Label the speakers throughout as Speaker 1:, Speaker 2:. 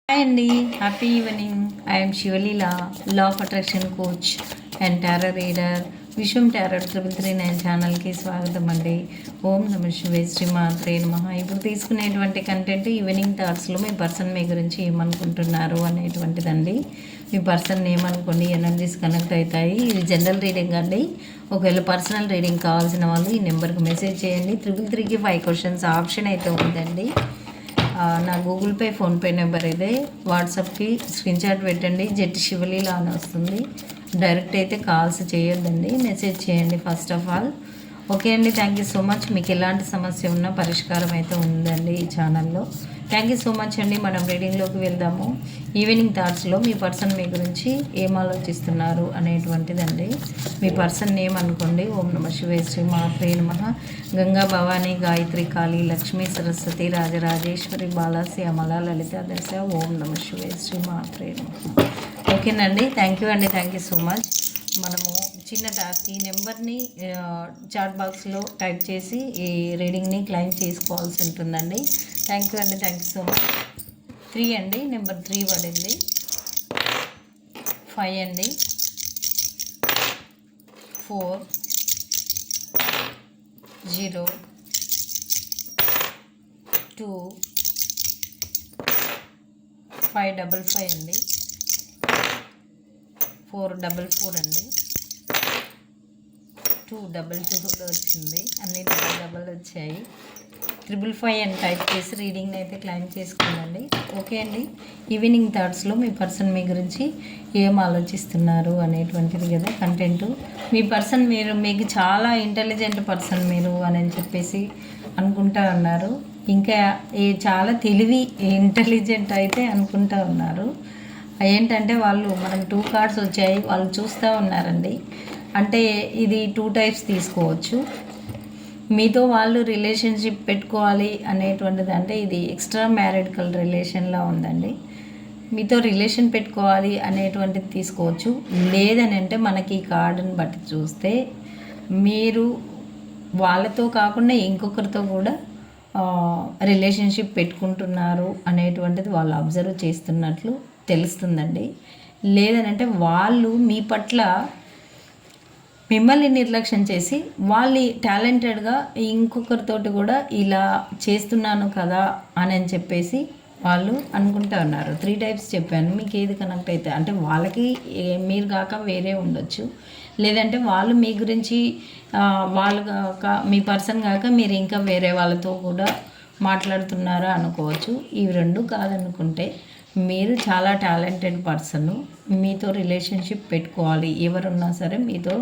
Speaker 1: Hi అండి, happy evening. I'm Sivaleela, law of attraction coach and tarot reader. Vishwam tarot 339 ఛానల్కి స్వాగతం అండి. ఓం నమ శివాయ, శ్రీమాత్రే నమః. ఇప్పుడు తీసుకునేటువంటి కంటెంట్ ఈవినింగ్ థాట్స్లో మీ పర్సన్ మీ గురించి ఏమనుకుంటున్నారు అనేటువంటిదండి. మీ పర్సన్ ఏమనుకోండి, ఎనర్జీస్ కనెక్ట్ అవుతాయి. ఇది జనరల్ రీడింగ్ అండి. ఒకవేళ పర్సనల్ రీడింగ్ కావాల్సిన వాళ్ళు ఈ నెంబర్కి మెసేజ్ చేయండి. 333కి 5 క్వశ్చన్స్ ఆప్షన్ అయితే ఉందండి. నా గూగుల్ పే ఫోన్పే నెంబర్ ఇదే. వాట్సాప్కి స్క్రీన్ షాట్ పెట్టండి, జెట్ శివలీల అని వస్తుంది. డైరెక్ట్ అయితే కాల్స్ చేయొద్దండి, మెసేజ్ చేయండి ఫస్ట్ ఆఫ్ ఆల్. ఓకే అండి, థ్యాంక్ యూ సో మచ్. మీకు ఎలాంటి సమస్య ఉన్నా పరిష్కారం అయితే ఉందండి ఈ ఛానల్లో. థ్యాంక్ యూ సో మచ్ అండి. మనం రీడింగ్లోకి వెళ్దాము. ఈవినింగ్ థాట్స్లో మీ పర్సన్ మీ గురించి ఏం ఆలోచిస్తున్నారు అనేటువంటిదండి. మీ పర్సన్ నేమ్ అనుకోండి. ఓం నమ శివాయ, శ్రీ మాత్రే నమః. గంగా భవానీ, గాయత్రి, కాళీ, లక్ష్మీ, సరస్వతి, రాజరాజేశ్వరి, బాలా, శ్యామల, లలిత, దశ. ఓం నమ శివాయ, శ్రీ మాత్రే నమః. ఓకేనండి, థ్యాంక్ యూ అండి, థ్యాంక్ యూ సో మచ్. మనము చిన్న టాస్క్, ఈ నెంబర్ని చాట్ బాక్స్లో టైప్ చేసి ఈ రీడింగ్ని క్లెయిమ్ చేసుకోవాల్సి ఉంటుందండి. థ్యాంక్ యూ అండి, థ్యాంక్ యూ సో మచ్. 3 అండి, నెంబర్ 3 పడింది. 5 అండి, 4 0 2 555 అండి, 444 అండి, 222 వచ్చింది. అన్ని డబల్ వచ్చాయి. 555 అని టైప్ చేసి రీడింగ్ని అయితే క్లెయిమ్ చేసుకోండి. ఓకే అండి. ఈవినింగ్ థాట్స్లో మీ పర్సన్ మీ గురించి ఏం ఆలోచిస్తున్నారు అనేటువంటిది కదా కంటెంటు. మీ పర్సన్ మీకు చాలా ఇంటెలిజెంట్ పర్సన్ మీరు అని చెప్పేసి అనుకుంటా ఉన్నారు. ఇంకా చాలా తెలివి ఇంటెలిజెంట్ అయితే అనుకుంటా ఉన్నారు. ఏంటంటే వాళ్ళు మనకు 2 కార్డ్స్ వచ్చాయి, వాళ్ళు చూస్తూ ఉన్నారండి. అంటే ఇది 2 టైప్స్ తీసుకోవచ్చు. మీతో వాళ్ళు రిలేషన్షిప్ పెట్టుకోవాలి అనేటువంటిది, అంటే ఇది ఎక్స్ట్రా మ్యారిటికల్ రిలేషన్లా ఉందండి. మీతో రిలేషన్ పెట్టుకోవాలి అనేటువంటిది తీసుకోవచ్చు. లేదని అంటే మనకి ఈ కార్డుని బట్టి చూస్తే మీరు వాళ్ళతో కాకుండా ఇంకొకరితో కూడా రిలేషన్షిప్ పెట్టుకుంటున్నారు అనేటువంటిది వాళ్ళు అబ్జర్వ్ చేస్తున్నట్లు తెలుస్తుందండి. లేదనంటే వాళ్ళు మీ పట్ల మిమ్మల్ని నిర్లక్ష్యం చేసి వాళ్ళు టాలెంటెడ్గా ఇంకొకరితోటి కూడా ఇలా చేస్తున్నాను కదా అని చెప్పేసి వాళ్ళు అనుకుంటా ఉన్నారు. 3 టైప్స్ చెప్పాను, మీకు ఏది కనెక్ట్ అయితే అంటే వాళ్ళకి మీరు కాక వేరే ఉండొచ్చు. లేదంటే వాళ్ళు మీ గురించి వాళ్ళు కాక మీ పర్సన్ కాక మీరు ఇంకా వేరే వాళ్ళతో కూడా మాట్లాడుతున్నారా అనుకోవచ్చు. ఇవి 2 కాదనుకుంటే మీరు చాలా టాలెంటెడ్ పర్సన్, మీతో రిలేషన్షిప్ పెట్టుకోవాలి. ఎవరున్నా సరే మీతో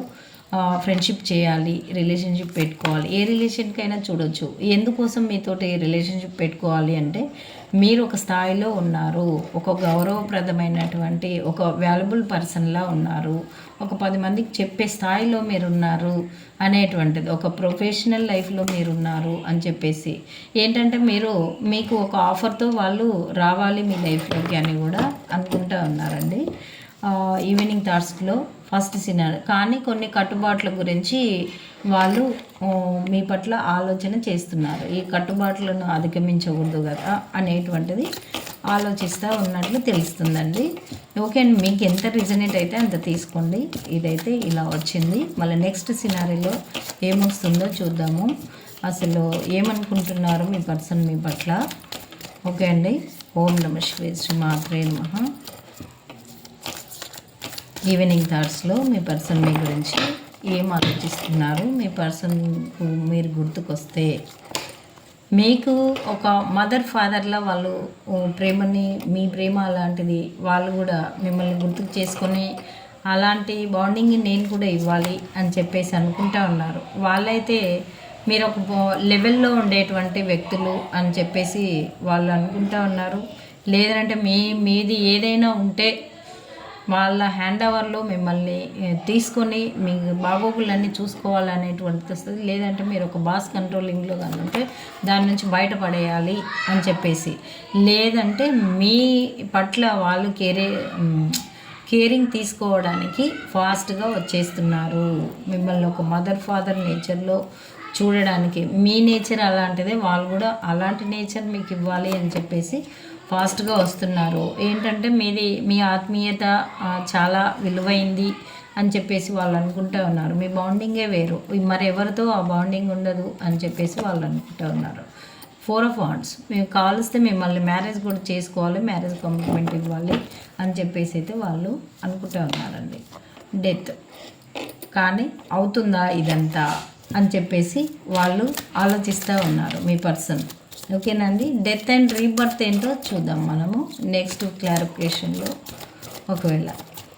Speaker 1: ఫ్రెండ్షిప్ చేయాలి, రిలేషన్షిప్ పెట్టుకోవాలి. ఏ రిలేషన్కైనా చూడొచ్చు. ఎందుకోసం మీతోటి రిలేషన్షిప్ పెట్టుకోవాలి అంటే మీరు ఒక స్థాయిలో ఉన్నారు, ఒక గౌరవప్రదమైనటువంటి ఒక వాల్యుబుల్ పర్సన్లా ఉన్నారు, ఒక 10 మందికి చెప్పే స్థాయిలో మీరున్నారు అనేటువంటిది, ఒక ప్రొఫెషనల్ లైఫ్లో మీరున్నారు అని చెప్పేసి ఏంటంటే మీకు ఒక ఆఫర్తో వాళ్ళు రావాలి మీ లైఫ్లోకి అని కూడా అనుకుంటూ ఉన్నారండి. ఈవినింగ్ థాట్స్లో ఫస్ట్ సినారీ. కానీ కొన్ని కట్టుబాట్ల గురించి వాళ్ళు మీ పట్ల ఆలోచన చేస్తున్నారు. ఈ కట్టుబాట్లను అధిగమించకూడదు కదా అనేటువంటిది ఆలోచిస్తూ ఉన్నట్లు తెలుస్తుందండి. ఓకే అండి, మీకు ఎంత రిజనేట్ అయితే అంత తీసుకోండి. ఇదైతే ఇలా వచ్చింది. మళ్ళీ నెక్స్ట్ సినారీలో ఏమొస్తుందో చూద్దాము. అసలు ఏమనుకుంటున్నారు మీ పర్సన్ మీ పట్ల. ఓకే అండి. ఓం నమ శివాయ, శ్రీ మాత్రే నమః. ఈవినింగ్ థాట్స్లో మీ పర్సన్ మీ గురించి ఏం ఆలోచిస్తున్నారు. మీ పర్సన్కు మీరు గుర్తుకొస్తే మీకు ఒక మదర్ ఫాదర్లా వాళ్ళు ప్రేమని, మీ ప్రేమ అలాంటిది, వాళ్ళు కూడా మిమ్మల్ని గుర్తుకు చేసుకొని అలాంటి బాండింగ్ నేను కూడా ఇవ్వాలి అని చెప్పేసి అనుకుంటా ఉన్నారు. వాళ్ళైతే మీరు ఒక లెవెల్లో ఉండేటువంటి వ్యక్తులు అని చెప్పేసి వాళ్ళు అనుకుంటా ఉన్నారు. లేదంటే మీది ఏదైనా ఉంటే వాళ్ళ హ్యాండ్ ఓవర్లో మిమ్మల్ని తీసుకొని మీ బాగోగులన్నీ చూసుకోవాలనేటువంటిది వస్తుంది. లేదంటే మీరు ఒక బాస్ కంట్రోలింగ్లో కానీ ఉంటే దాని నుంచి బయటపడేయాలి అని చెప్పేసి, లేదంటే మీ పట్ల వాళ్ళు కేరింగ్ తీసుకోవడానికి ఫాస్ట్గా వచ్చేస్తున్నారు. మిమ్మల్ని ఒక మదర్ ఫాదర్ నేచర్లో చూడడానికి, మీ నేచర్ అలాంటిదే, వాళ్ళు కూడా అలాంటి నేచర్ మీకు ఇవ్వాలి అని చెప్పేసి ఫాస్ట్గా వస్తున్నారు. ఏంటంటే మీ ఆత్మీయత చాలా విలువైంది అని చెప్పేసి వాళ్ళు అనుకుంటూ ఉన్నారు. మీ బాండింగే వేరు, మరి ఎవరితో ఆ బాండింగ్ ఉండదు అని చెప్పేసి వాళ్ళు అనుకుంటూ ఉన్నారు. 4 ఆఫ్ వాండ్స్, మేము కావలిస్తే మిమ్మల్ని మ్యారేజ్ కూడా చేసుకోవాలి, మ్యారేజ్ కమిట్మెంట్ ఇవ్వాలి అని చెప్పేసి అయితే వాళ్ళు అనుకుంటూ ఉన్నారండి. డెత్, కానీ అవుతుందా ఇదంతా అని చెప్పేసి వాళ్ళు ఆలోచిస్తూ ఉన్నారు మీ పర్సన్. ఓకేనండి. డెత్ అండ్ రీబర్త్ ఏంటో చూద్దాం మనము నెక్స్ట్ క్లారిఫికేషన్లో. ఒకవేళ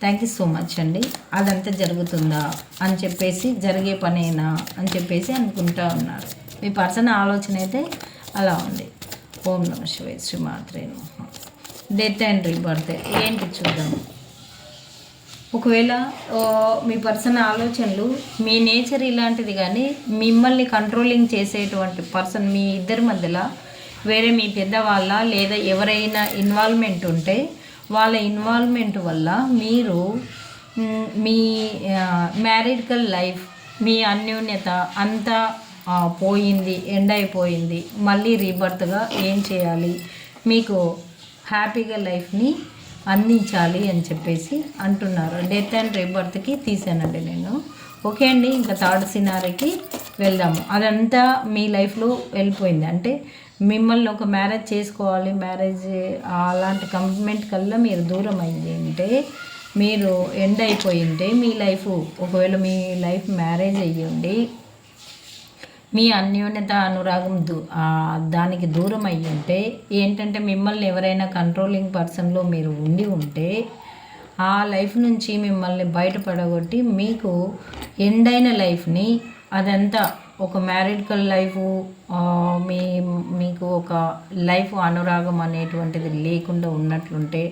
Speaker 1: థ్యాంక్ యూ సో మచ్ అండి. అదంతా జరుగుతుందా అని చెప్పేసి, జరిగే పనేనా అని చెప్పేసి అనుకుంటూ ఉన్నారు. మీ పర్సన్ ఆలోచన అయితే అలా ఉంది. ఓం నమః శివాయ, శ్రీమాత్రే నమః. డెత్ అండ్ రీబర్త్ ఏంటి చూద్దాం. ఒకవేళ మీ పర్సన్ ఆలోచనలు, మీ నేచర్ ఇలాంటిది, కానీ మిమ్మల్ని కంట్రోలింగ్ చేసేటువంటి పర్సన్ మీ ఇద్దరి మధ్యలో వేరే మీ పెద్దవాళ్ళ లేదా ఎవరైనా ఇన్వాల్వ్మెంట్ ఉంటే వాళ్ళ ఇన్వాల్వ్మెంట్ వల్ల మీరు మీ మ్యారిడికల్ లైఫ్, మీ అన్యోన్యత అంతా పోయింది, ఎండ్ అయిపోయింది. మళ్ళీ రీబర్త్గా ఏం చేయాలి, మీకు హ్యాపీగా లైఫ్ని అందించాలి అని చెప్పేసి అంటున్నారు. డెత్ అండ్ రీబర్త్కి తీసానండి నేను. ఓకే అండి, ఇంకా థర్డ్ సినారీకి వెళ్దాము. అదంతా మీ లైఫ్లో వెళ్ళిపోయింది అంటే మిమ్మల్ని ఒక మ్యారేజ్ చేసుకోవాలి, మ్యారేజ్ అలాంటి కమిట్మెంట్ కల్లా మీరు దూరం అయ్యి ఉంటే, మీరు ఎండ్ అయిపోయి ఉంటే మీ లైఫ్, ఒకవేళ మీ లైఫ్ మ్యారేజ్ అయ్యి ఉండి మీ అన్యోన్యత అనురాగం దానికి దూరం అయ్యి ఉంటే, ఏంటంటే మిమ్మల్ని ఎవరైనా కంట్రోలింగ్ పర్సన్లో మీరు ఉండి ఉంటే ఆ లైఫ్ నుంచి మిమ్మల్ని బయటపడగొట్టి మీకు ఎండ్ అయిన లైఫ్ని, అదంతా ఒక మ్యారిడికల్ లైఫ్, మీకు ఒక లైఫ్ అనురాగం అనేటువంటిది లేకుండా ఉన్నట్లుంటే,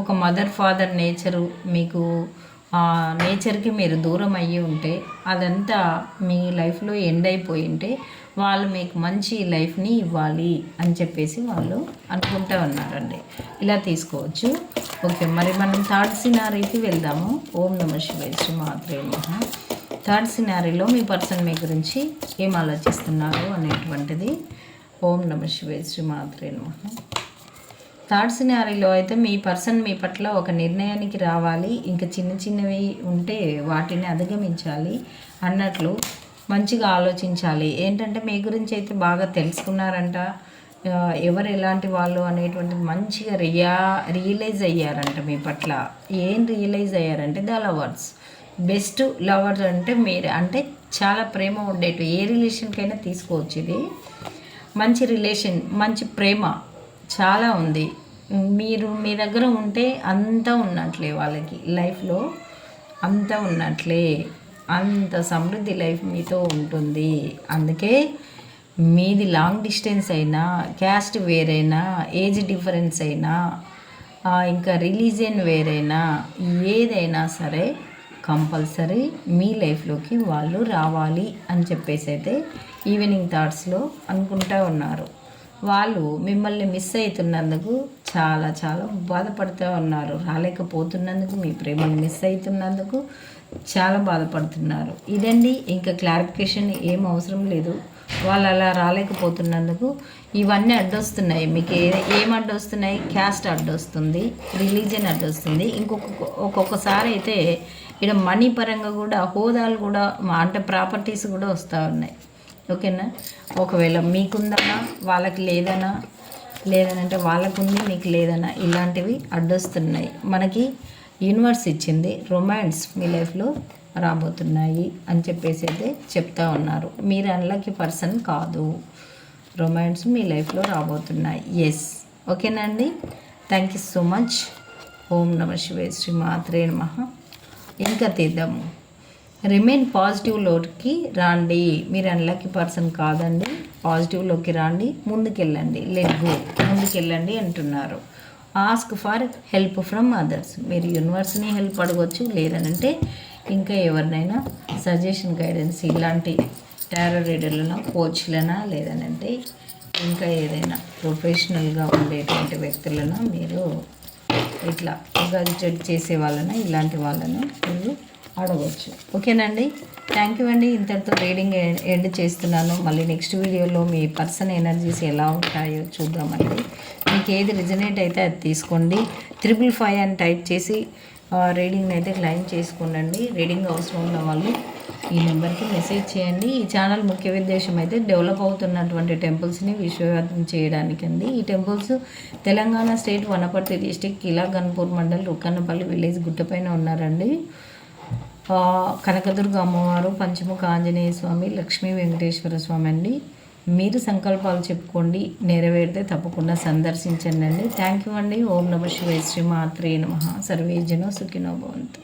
Speaker 1: ఒక మదర్ ఫాదర్ నేచరు మీకు నేచర్కి మీరు దూరం అయ్యి ఉంటే, అదంతా మీ లైఫ్లో ఎండ్ అయిపోయి ఉంటే వాళ్ళు మీకు మంచి లైఫ్ని ఇవ్వాలి అని చెప్పేసి వాళ్ళు అనుకుంటూ ఉన్నారండి. ఇలా తీసుకోవచ్చు. ఓకే, మరి మనం థర్డ్ సినారీకి వెళ్దాము. ఓం నమః శివాయ, శ్రీమాత్రే నమః. థర్డ్ సినారీలో మీ పర్సన్ మీ గురించి ఏం ఆలోచిస్తున్నారు అనేటువంటిది. ఓం నమః శివాయ, శ్రీమాత్రే నమః. థర్డ్ సినారీలో అయితే మీ పర్సన్ మీ పట్ల ఒక నిర్ణయానికి రావాలి, ఇంకా చిన్న చిన్నవి ఉంటే వాటిని అధిగమించాలి అన్నట్లు మంచిగా ఆలోచించాలి. ఏంటంటే మీ గురించి అయితే బాగా తెలుసుకున్నారంట, ఎవరు ఎలాంటి వాళ్ళు అనేటువంటిది మంచిగా రియలైజ్ అయ్యారంట మీ పట్ల. ఏం రియలైజ్ అయ్యారంటే ద లవర్స్, బెస్ట్ లవర్స్ అంటే మీరు, అంటే చాలా ప్రేమ ఉండేటు ఏ రిలేషన్కైనా తీసుకోవచ్చు. ఇది మంచి రిలేషన్, మంచి ప్రేమ చాలా ఉంది. మీరు మీ దగ్గర ఉంటే అంతా ఉన్నట్లే, వాళ్ళకి లైఫ్లో అంతా ఉన్నట్లే, అంత సమృద్ధి లైఫ్ మీతో ఉంటుంది. అందుకే మీది లాంగ్ డిస్టెన్స్ అయినా, క్యాస్ట్ వేరైనా, ఏజ్ డిఫరెన్స్ అయినా, ఇంకా రిలీజియన్ వేరైనా, ఏదైనా సరే కంపల్సరీ మీ లైఫ్లోకి వాళ్ళు రావాలి అని చెప్పేసి అయితే ఈవినింగ్ థాట్స్లో అనుకుంటూ ఉన్నారు. వాళ్ళు మిమ్మల్ని మిస్ అవుతున్నందుకు చాలా చాలా బాధపడుతూ ఉన్నారు. రాలేకపోతున్నందుకు, మీ ప్రేమను మిస్ అవుతున్నందుకు చాలా బాధపడుతున్నారు. ఇదండి, ఇంకా క్లారిఫికేషన్ ఏం అవసరం లేదు. వాళ్ళు అలా రాలేకపోతున్నందుకు ఇవన్నీ అడ్డొస్తున్నాయి. మీకు ఏం అడ్డొస్తున్నాయి? Caste అడ్డొస్తుంది, religion అడ్డొస్తుంది. ఒక్కొక్కసారి అయితే ఇక్కడ మనీ పరంగా కూడా, హోదాలు కూడా, అంటే ప్రాపర్టీస్ కూడా వస్తూ ఉన్నాయి. ఓకేనా? ఒకవేళ మీకుందనా వాళ్ళకి లేదనంటే వాళ్ళకుంది మీకు లేదనా, ఇలాంటివి అడ్డొస్తున్నాయి. మనకి యూనివర్స్ ఇచ్చింది రొమాన్స్ మీ లైఫ్లో రాబోతున్నాయి అని చెప్పేసి అయితే చెప్తా ఉన్నారు. మీరు అన్లకి పర్సన్ కాదు, రొమాన్స్ మీ లైఫ్లో రాబోతున్నాయి. ఎస్, ఓకేనా అండి. Thank you so much. ఓం నమః శివాయ, శ్రీమాత్రే నమః. ఇంకా తీద్దాము. రిమైన్ పాజిటివ్లోకి రండి. మీరు అన్లక్కీ పర్సన్ కాదండి, పాజిటివ్లోకి రండి, ముందుకెళ్ళండి, లెట్ గో, ముందుకెళ్ళండి అంటున్నారు. Ask for help from others. మీరు యూనివర్స్ని హెల్ప్ అడగవచ్చు, లేదనంటే ఇంకా ఎవరినైనా సజెషన్, గైడెన్స్, ఇలాంటి టారో రీడర్లనా, కోచ్లనా, లేదనంటే ఇంకా ఏదైనా ప్రొఫెషనల్గా ఉండేటువంటి వ్యక్తులను మీరు ఇట్లా గైడ్ చేసే వాళ్ళన, ఇలాంటి వాళ్ళను మీరు అడగవచ్చు. ఓకేనండి, థ్యాంక్ యూ అండి. ఇంతటితో రీడింగ్ ఎండ్ చేస్తున్నాను. మళ్ళీ నెక్స్ట్ వీడియోలో మీ పర్సన్ ఎనర్జీస్ ఎలా ఉంటాయో చూద్దామండి. మీకు ఏది రిజనేట్ అయితే అది తీసుకోండి. 555 అని టైప్ చేసి రీడింగ్ అయితే క్లైమ్ చేసుకోండి. రీడింగ్ అవసరం ఉన్న వాళ్ళు ఈ నెంబర్కి మెసేజ్ చేయండి. ఈ ఛానల్ ముఖ్య ఉద్దేశం అయితే డెవలప్ అవుతున్నటువంటి టెంపుల్స్ని విశ్వవ్యాప్తం చేయడానికి అండి. ఈ temples Telangana state Wanaparthy district Kila Ghanpur mandal Rukkannapalli village గుట్టపైన ఉన్నారండి. కనకదుర్గ అమ్మవారు, పంచముఖ ఆంజనేయ స్వామి, లక్ష్మీ వెంకటేశ్వర స్వామి అండి. మీరు సంకల్పాలు చెప్పుకోండి, నెరవేరితే తప్పకుండా సందర్శించండి అండి. థ్యాంక్ యూ అండి. ఓం నమః శివాయ. శ్రీ మాత్రే నమః. సర్వే జనో సుఖినో భవంతు.